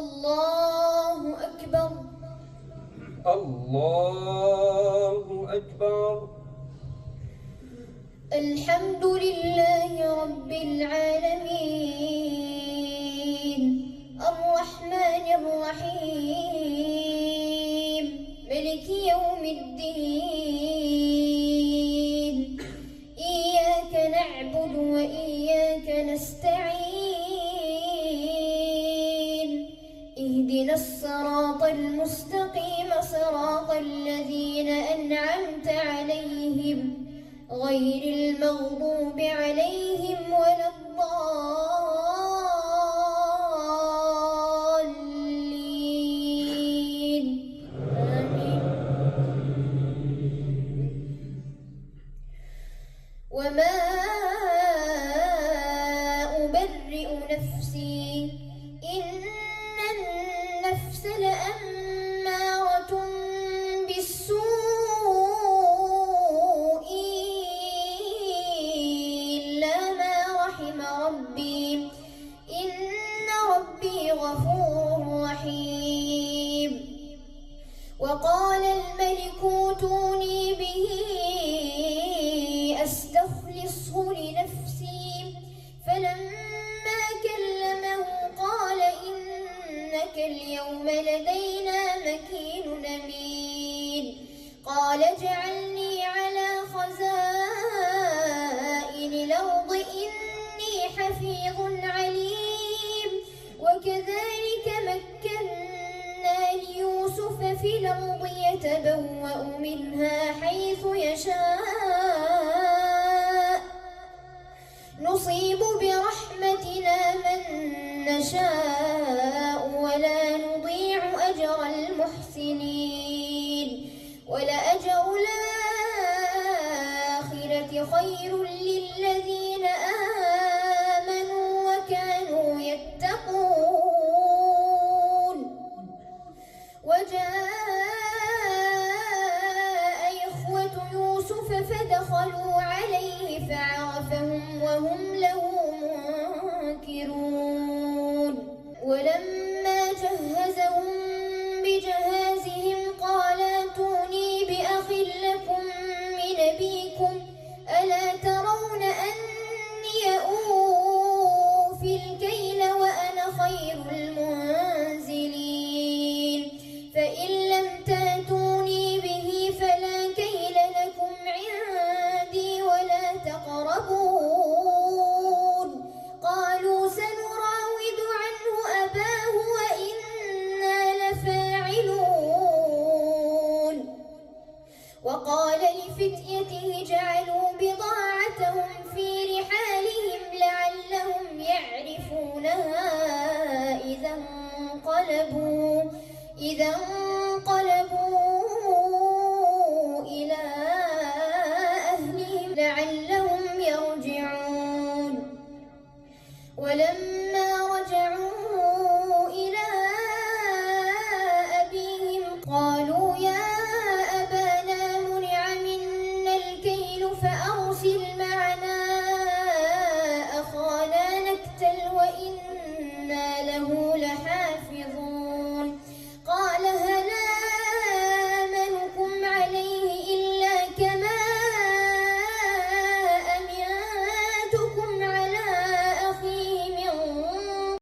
الله أكبر. الله أكبر. الحمد لله رب العالمين الرحمن الرحيم ملك يوم الدين إياك نعبد وإياك نستعين اهدنا الصراط المستقيم صراط الذين أنعمت عليهم غير المغضوب عليهم ولا الضالين آمين. وما أبرئ نفسي إن النفس لأمارة بالسوء إلا ما رحم ربي إن ربي غفور رحيم. وقال الملك ائتوني به أستخلصه لنفسي فلما كلمه قال إنك اليوم لدينا مكين أمين. قال اجعلني على خزائن الأرض إني حفيظ عليم. وكذلك مكنا ليوسف في الأرض يتبوأ منها حيث يشاء نصيب برحمتنا من نشاء ولا نضيع أجر المحسنين. ولأجر الآخرة خير للذين آمنوا وكانوا يتقون. وجاء إخوة يوسف فدخلوا عليه فعرفهم وهم له منكرون. ولما جهزهم بجهازهم قال ائتوني بأخ لكم من أبيكم ألا ترون أني أوفي الكيل وأنا خير المنزلين. فإن لم تأتوني به فلا كيل لكم عندي ولا تقربون. قالوا سنراود عنه أباه وإنا لفاعلون. وقال لفتيته جعلوا بضاعتهم في رحالهم لعلهم يعرفونها إذا انقلبوا